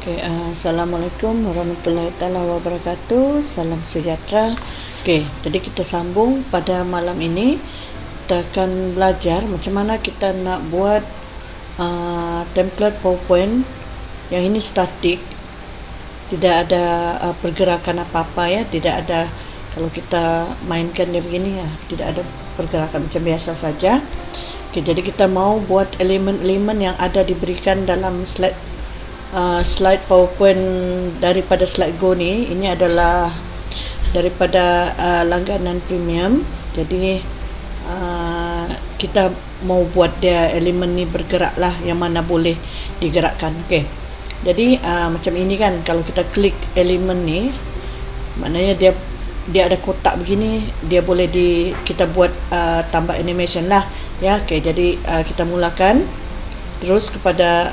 Assalamualaikum warahmatullahi taala wabarakatuh. Salam sejahtera. Jadi kita sambung pada malam ini. Kita akan belajar macam mana kita nak buat template PowerPoint yang ini statik, tidak ada pergerakan apa-apa ya, tidak ada. Kalau kita mainkan dia begini ya, tidak ada pergerakan, macam biasa saja. Jadi kita mau buat elemen-elemen yang ada diberikan dalam slide PowerPoint daripada slide Go ni. Ini adalah daripada langganan premium. Jadi kita mau buat dia elemen ni bergerak lah, yang mana boleh digerakkan. Jadi macam ini kan, kalau kita klik elemen ni, maknanya dia ada kotak begini, dia boleh kita buat tambah animation lah ya. Jadi kita mulakan terus kepada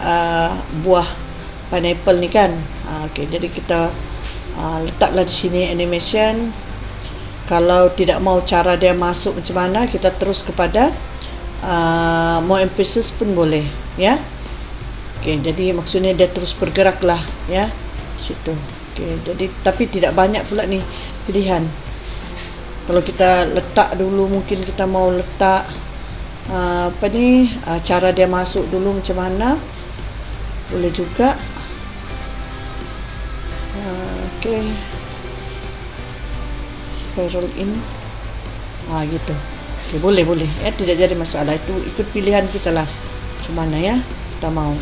buah pineapple ni kan. Jadi kita letaklah di sini animation. Kalau tidak mau cara dia masuk macam mana, kita terus kepada more emphasis pun boleh ya. Jadi maksudnya dia terus bergerak lah ya situ. Jadi tapi tidak banyak pula ni pilihan. Kalau kita letak dulu, mungkin kita mau letak cara dia masuk dulu macam mana, boleh juga. Spiral in gitu. Boleh ya, tidak jadi masalah. Itu ikut pilihan kita lah macam mana ya kita mau.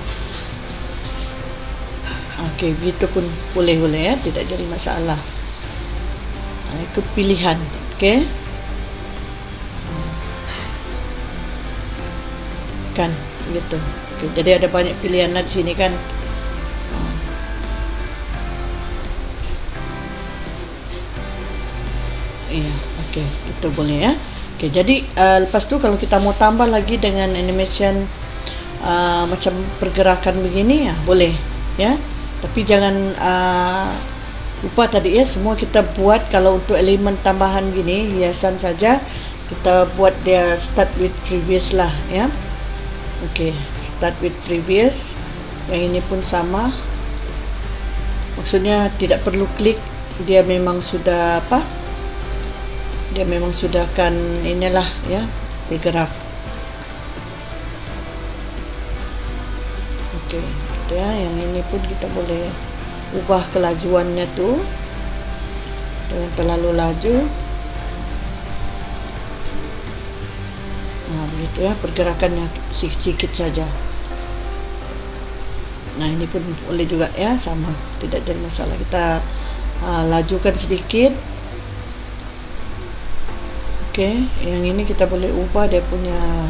Begitu pun boleh ya, tidak jadi masalah. Ikut pilihan. Kan gitu. Jadi ada banyak pilihan lah di sini kan. Itu boleh ya. Jadi lepas tu kalau kita mau tambah lagi dengan animation macam pergerakan begini ya, boleh ya. Tapi jangan lupa tadi ya, semua kita buat. Kalau untuk elemen tambahan gini, hiasan saja, kita buat dia start with previous lah ya. Start with previous. Yang ini pun sama, maksudnya tidak perlu klik, dia memang sudah dia memang sudah akan inilah ya, bergerak. Gitu ya. Yang ini pun kita boleh ubah kelajuannya tu, jangan terlalu laju. Begitu ya, pergerakannya sikit-sikit saja. Ini pun boleh juga ya, sama, tidak ada masalah. Kita lajukan sedikit. Yang ini kita boleh ubah dia punya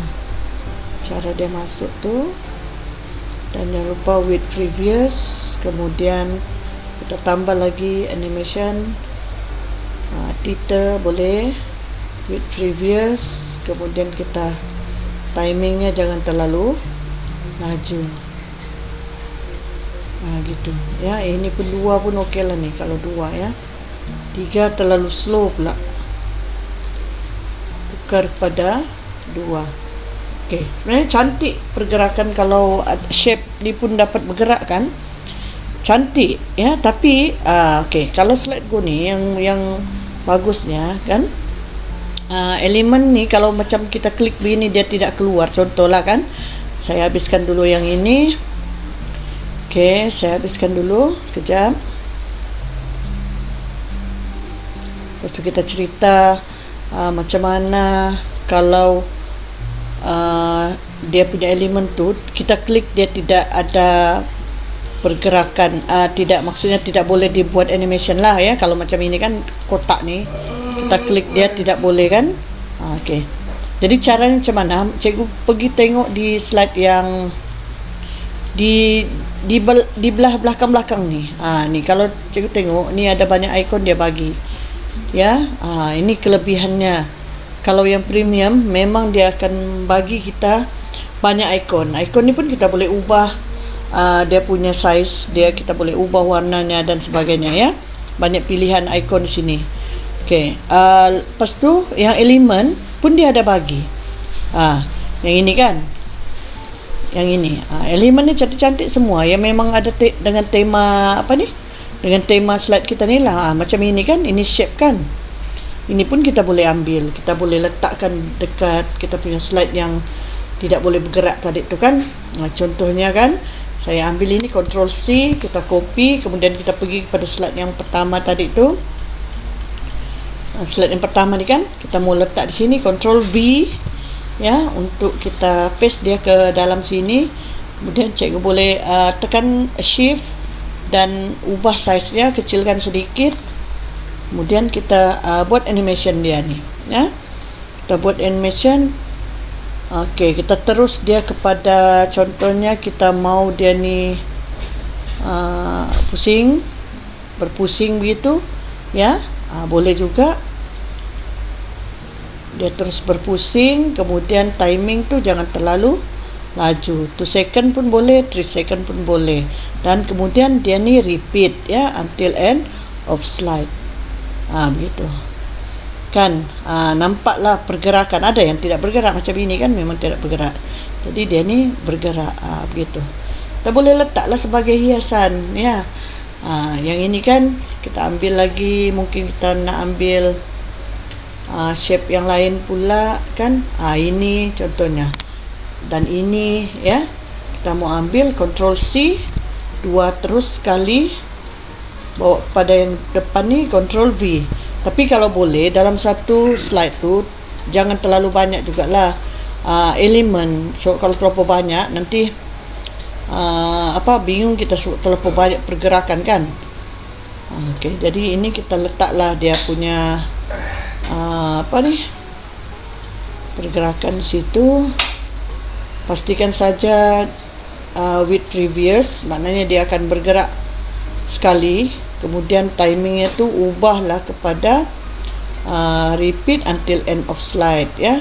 cara dia masuk tu. Dan jangan lupa with previous. Kemudian kita tambah lagi animation, title boleh with previous. Kemudian kita timingnya jangan terlalu laju. Gitu ya. Ini pun 2 pun okey lah ni, kalau 2 ya. 3 terlalu slow pula, tukar pada 2. Sebenarnya cantik pergerakan kalau shape ni pun dapat bergerak kan, cantik ya. Tapi kalau slide Go ni yang bagusnya kan, elemen ni kalau macam kita klik begini dia tidak keluar. Contohlah kan, saya habiskan dulu yang ini. Saya habiskan dulu sekejap. Lepas tu kita cerita macam mana kalau dia punya elemen tu kita klik, dia tidak ada pergerakan, tidak, maksudnya tidak boleh dibuat animation lah ya. Kalau macam ini kan, kotak ni kita klik dia tidak boleh kan. Jadi caranya macam mana, cikgu pergi tengok di slide yang di belah belakang ni. Ni kalau cikgu tengok, ni ada banyak ikon dia bagi ya. Ini kelebihannya. Kalau yang premium memang dia akan bagi kita banyak ikon. Ikon ni pun kita boleh ubah dia punya size dia, kita boleh ubah warnanya dan sebagainya ya. Banyak pilihan ikon di sini. Lepas tu yang elemen pun dia ada bagi. Yang ini kan, yang ini. Elemen ni cantik-cantik semua yang memang ada dengan tema apa ni, dengan tema slide kita ni lah. Macam ini kan, ini shape kan, ini pun kita boleh ambil, kita boleh letakkan dekat kita punya slide yang tidak boleh bergerak tadi tu kan. Contohnya kan, saya ambil ini, Ctrl C, kita copy, kemudian kita pergi kepada slide yang pertama tadi tu. Slide yang pertama ni kan, kita mau letak di sini, Ctrl V ya, untuk kita paste dia ke dalam sini. Kemudian cikgu boleh tekan Shift dan ubah size dia, kecilkan sedikit. Kemudian kita buat animation dia ni ya. Kita buat animation. Okey, kita terus dia kepada, contohnya kita mau dia ni pusing, berpusing begitu ya. Boleh juga dia terus berpusing. Kemudian timing tu jangan terlalu laju, 2 second pun boleh, 3 second pun boleh. Dan kemudian dia ni repeat ya, until end of slide. Begitu kan. Nampaklah pergerakan. Ada yang tidak bergerak macam ini kan, memang tidak bergerak. Jadi dia ni bergerak. Begitu. Kita boleh letaklah sebagai hiasan ya. Yang ini kan kita ambil lagi, mungkin kita nak ambil shape yang lain pula kan. Ini contohnya, dan ini ya, kita mau ambil, Ctrl C, 2 terus sekali, bawa pada yang depan ni, Ctrl V. Tapi kalau boleh dalam satu slide tu jangan terlalu banyak jugalah elemen. So kalau terlalu banyak nanti bingung kita, terlalu banyak pergerakan kan. Okey, jadi ini kita letaklah dia punya pergerakan situ. Pastikan saja with previous, maknanya dia akan bergerak sekali. Kemudian timingnya tu ubahlah kepada repeat until end of slide ya.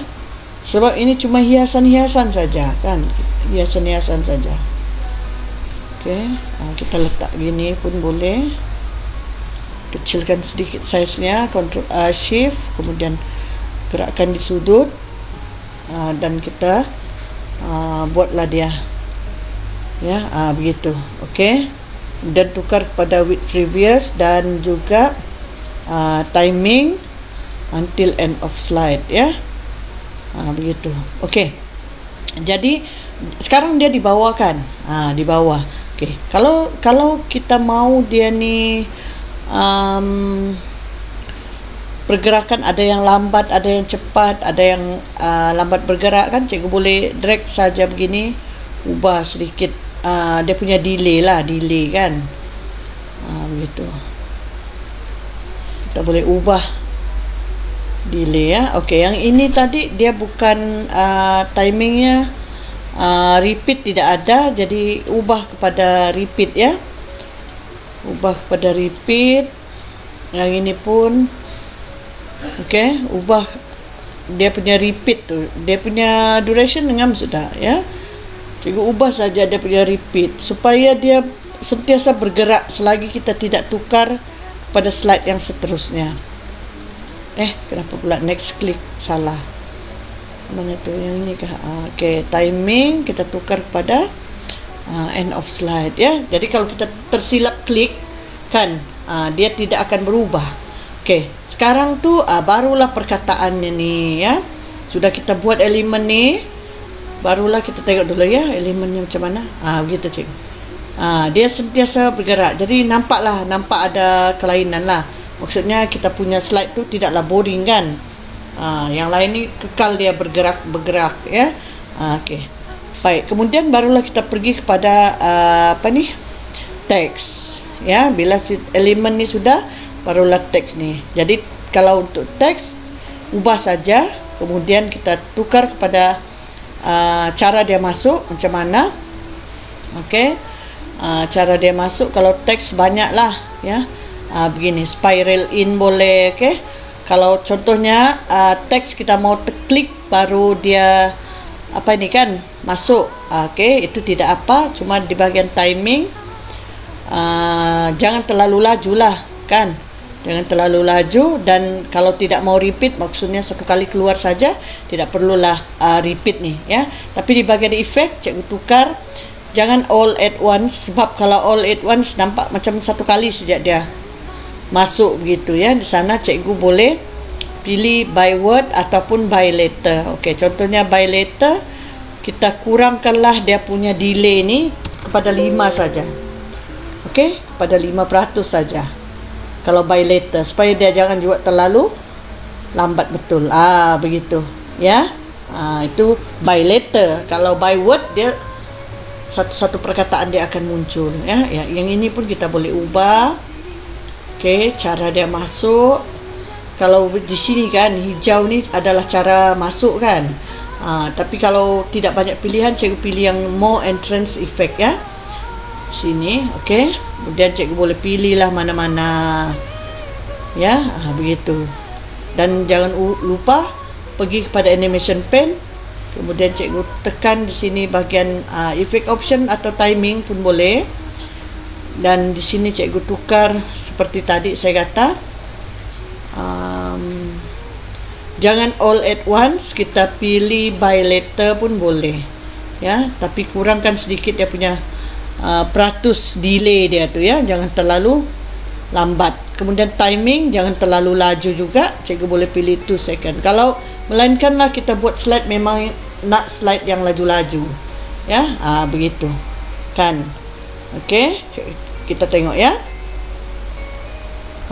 Sebab ini cuma hiasan-hiasan saja kan, hiasan-hiasan saja. Okey, kita letak gini pun boleh. Kecilkan sedikit size-nya, Ctrl Shift, kemudian gerakkan di sudut, dan kita buatlah dia ya, begitu. Okey, dan tukar kepada with previous dan juga timing until end of slide ya. Begitu. Okey, jadi sekarang dia di bawah kan, di bawah. Okey, kalau kita mau dia ni pergerakan, ada yang lambat, ada yang cepat, ada yang lambat bergerak kan, cikgu boleh drag saja begini, ubah sedikit dia punya delay lah, delay kan. Begitu. Kita boleh ubah delay ya. Okey, yang ini tadi dia bukan timingnya repeat, tidak ada, jadi ubah kepada repeat ya. Ubah kepada repeat. Yang ini pun okey, ubah dia punya repeat tu, dia punya duration dengan sudah ya. Cikgu ubah saja dia punya repeat supaya dia sentiasa bergerak selagi kita tidak tukar pada slide yang seterusnya. Kenapa pula next click salah? Mana tu yang ini kah? Okey, timing kita tukar kepada end of slide ya. Jadi kalau kita tersilap klik kan, dia tidak akan berubah. Okey, sekarang tu barulah perkataannya ni ya. Sudah kita buat elemen ni, barulah kita tengok dulu ya elemennya macam mana. Begitu cikgu. Dia sentiasa bergerak. Jadi nampak ada kelainan lah. Maksudnya kita punya slide tu tidaklah boring kan. Yang lain ni kekal dia bergerak ya. Okey. Baik, kemudian barulah kita pergi kepada teks ya. Bila elemen ni sudah, barulah teks ni. Jadi kalau untuk teks, ubah saja, kemudian kita tukar kepada cara dia masuk macam mana. Okey, cara dia masuk, kalau teks banyaklah ya. Begini, spiral in boleh. Okey, kalau contohnya teks kita mau klik baru dia masuk. Okey, itu tidak apa, cuma di bagian timing jangan terlalu laju lah kan. jangan terlalu laju. Dan kalau tidak mau repeat, maksudnya satu kali keluar saja, tidak perlulah repeat ni ya. Tapi di bahagian efek, cikgu tukar, jangan all at once, sebab kalau all at once nampak macam satu kali sejak dia masuk begitu ya. Di sana cikgu boleh pilih by word ataupun by letter. Okey, contohnya by letter, kita kurangkanlah dia punya delay ni kepada 5 saja. Okey, pada 5% saja kalau by letter, supaya dia jangan juga terlalu lambat betul. Begitu ya. Itu by letter. Kalau by word, dia satu-satu perkataan dia akan muncul ya. Yang ini pun kita boleh ubah. Okey, cara dia masuk. Kalau di sini kan hijau ni adalah cara masuk kan. Tapi kalau tidak banyak pilihan, cikgu pilih yang more entrance effect ya. Sini, okey. Kemudian cikgu boleh pilih lah mana-mana. Ya, begitu. Dan jangan lupa pergi kepada animation pen. Kemudian cikgu tekan di sini bahagian effect option atau timing pun boleh. Dan di sini cikgu tukar seperti tadi saya kata. Jangan all at once, kita pilih by letter pun boleh ya, tapi kurangkan sedikit dia punya peratus delay dia tu ya, jangan terlalu lambat. Kemudian timing jangan terlalu laju juga, cikgu boleh pilih 2 second. Kalau melainkanlah kita buat slide memang nak slide yang laju-laju ya, begitu kan. Okey, kita tengok ya.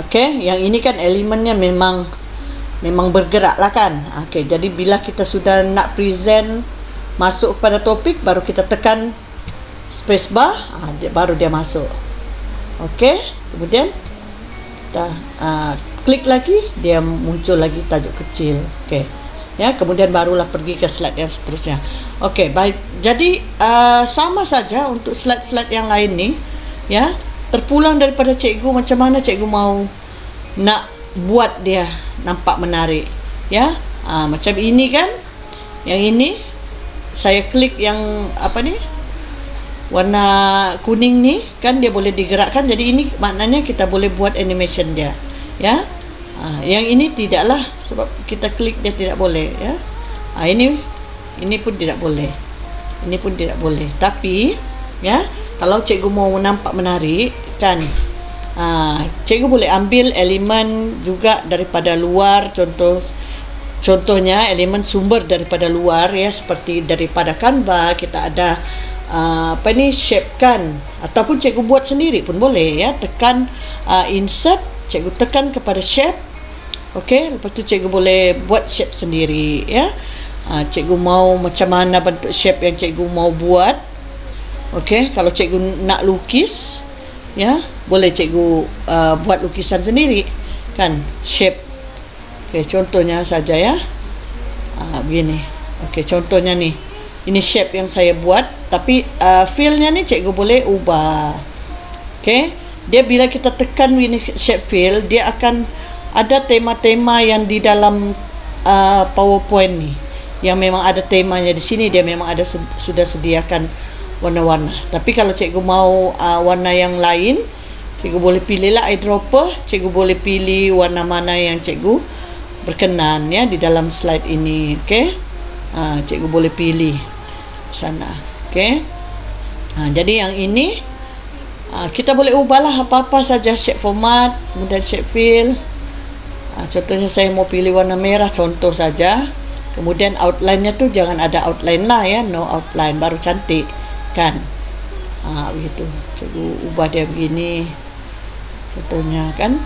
Okey, yang ini kan elemennya memang bergerak lah kan. Okey, jadi bila kita sudah nak present, masuk kepada topik, baru kita tekan spacebar, baru dia masuk. Okey, kemudian kita klik lagi, dia muncul lagi tajuk kecil. Okey ya, kemudian barulah pergi ke slide yang seterusnya. Okey, baik. Jadi sama saja untuk slide-slide yang lain ni ya, terpulang daripada cikgu macam mana cikgu mau nak buat dia nampak menarik ya. Macam ini kan, yang ini saya klik yang apa ni, warna kuning ni kan, dia boleh digerakkan. Jadi ini maknanya kita boleh buat animation dia ya. Yang ini tidaklah, sebab kita klik dia tidak boleh ya. Ini pun tidak boleh, ini pun tidak boleh. Tapi ya, kalau cikgu mau nampak menarik kan, cikgu boleh ambil elemen juga daripada luar. Contohnya elemen sumber daripada luar ya, seperti daripada Canva kita ada shape kan, ataupun cikgu buat sendiri pun boleh ya. Tekan insert, cikgu tekan kepada shape. Okey, lepas tu cikgu boleh buat shape sendiri ya. Cikgu mau macam mana bentuk shape yang cikgu mau buat. Okey, kalau cikgu nak lukis ya, boleh cikgu buat lukisan sendiri kan, shape. Okey, contohnya saja ya, begini. Okey, contohnya ni, ini shape yang saya buat, tapi feel-nya ni cikgu boleh ubah. Okey, dia bila kita tekan ini shape fill, dia akan ada tema-tema yang di dalam PowerPoint ni, yang memang ada temanya di sini. Dia memang ada sudah sediakan warna-warna. Tapi kalau cikgu mau warna yang lain, cikgu boleh pilih lah eyedropper. Cikgu boleh pilih warna mana yang cikgu berkenan ya di dalam slide ini. Okey, cikgu boleh pilih sana. Okey, jadi yang ini kita boleh ubahlah apa-apa saja, shape format, kemudian shape fill. Contohnya saya mau pilih warna merah, contoh saja. Kemudian outline-nya tu jangan ada outline lah ya, no outline, baru cantik kan. Begitu, cikgu ubah dia begini contohnya kan.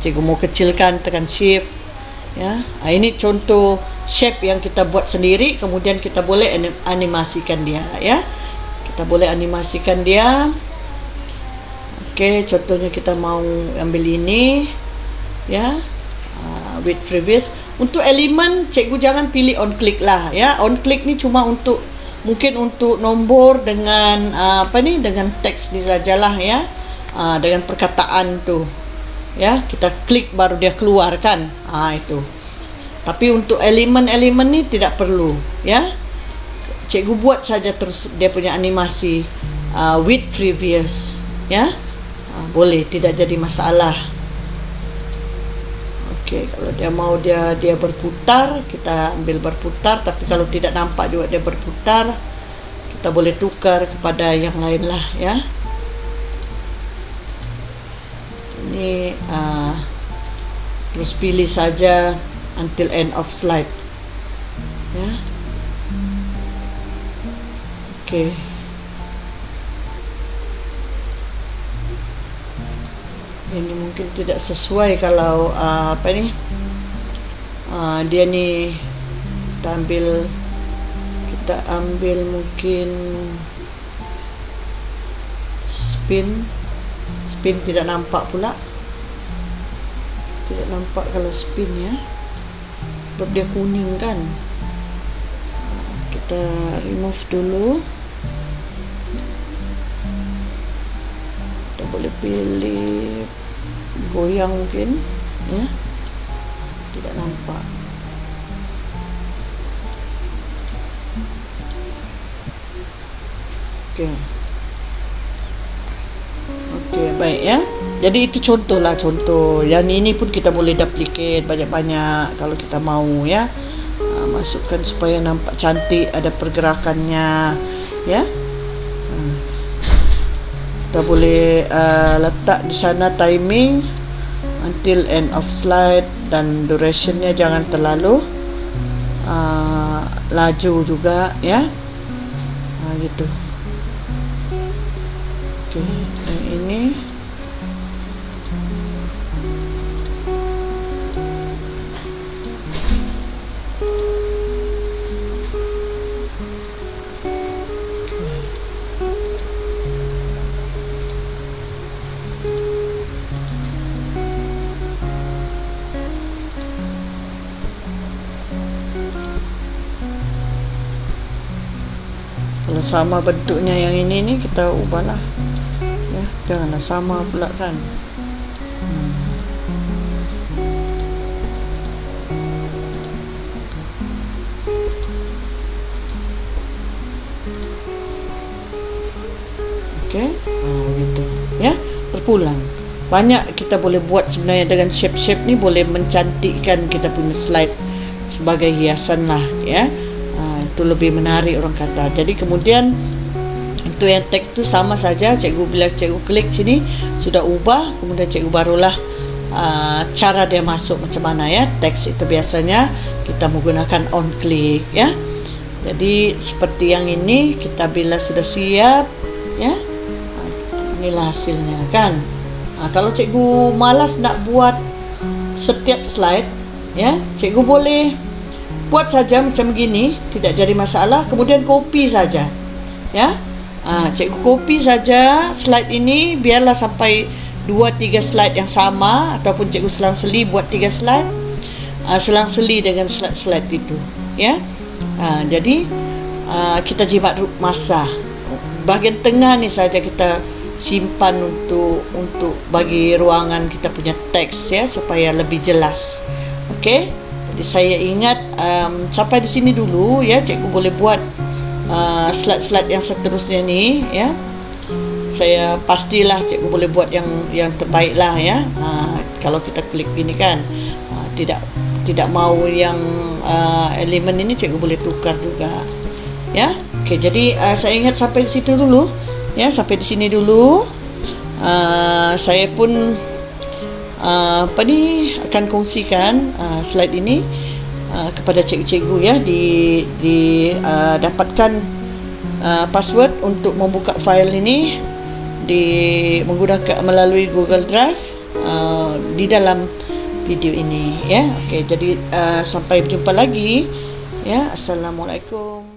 Cikgu mau kecilkan, tekan shift ya. Ini contoh shape yang kita buat sendiri. Kemudian kita boleh animasikan dia ya, kita boleh animasikan dia. Okey, contohnya kita mau ambil ini ya, with previous. Untuk elemen, cikgu jangan pilih on click lah ya. On click ni cuma untuk, mungkin untuk nombor dengan dengan teks ni sajalah ya, dengan perkataan tu ya, kita klik baru dia keluar kan. Itu. Tapi untuk elemen-elemen ni tidak perlu ya. Cikgu buat saja terus dia punya animasi with previous ya. Boleh, tidak jadi masalah. Okey, kalau dia mau dia berputar, kita ambil berputar, tapi kalau tidak nampak juga dia berputar, kita boleh tukar kepada yang lain lah ya. Ini terus pilih saja until end of slide ya. Okey, ini mungkin tidak sesuai kalau apa ni, dia ni kita ambil mungkin spin tidak nampak pula, tidak nampak kalau spin ya, sebab dia kuning kan. Kita remove dulu. Kita boleh pilih goyang mungkin ya, tidak nampak. Okey, baik ya. Jadi itu contoh. Yang ini pun kita boleh duplicate banyak-banyak kalau kita mau ya. Masukkan supaya nampak cantik, ada pergerakannya ya. Kita boleh letak di sana timing until end of slide, dan durationnya jangan terlalu laju juga ya. Gitu. Okey, yang ini kalau sama bentuknya yang ini kita ubahlah ya, janganlah sama pula kan. Okey, gitu ya, berulang. Banyak kita boleh buat sebenarnya dengan shape-shape ni, boleh mencantikkan kita punya slide sebagai hiasan lah ya. Itu lebih menarik orang kata. Jadi kemudian untuk yang teks tu sama saja, cikgu bila cikgu klik sini sudah ubah, kemudian cikgu barulah cara dia masuk macam mana ya. Teks itu biasanya kita menggunakan on click ya. Jadi seperti yang ini, kita bila sudah siap ya, inilah hasilnya kan. Kalau cikgu malas nak buat setiap slide ya, cikgu boleh buat saja macam begini, tidak jadi masalah. Kemudian copy saja ya. Cikgu copy saja slide ini, biarlah sampai 2-3 slide yang sama, ataupun cikgu selang-seli buat 3 slide, selang-seli dengan slide-slide itu ya. Jadi kita jimat masa. Bahagian tengah ni saja kita simpan untuk bagi ruangan kita punya teks ya, supaya lebih jelas. Okey. Jadi saya ingat sampai di sini dulu ya. Cikgu boleh buat slide-slide yang seterusnya ni ya. Saya pastilah cikgu boleh buat yang terbaik lah ya. Kalau kita klik ini kan, tidak mau yang elemen ini, cikgu boleh tukar juga ya. Okey, jadi saya ingat sampai di situ dulu ya, sampai di sini dulu. Saya pun akan kongsikan slide ini kepada cikgu-cikgu ya, dapatkan password untuk membuka file ini menggunakan melalui Google Drive di dalam video ini ya. Okey, jadi sampai berjumpa lagi ya. Assalamualaikum.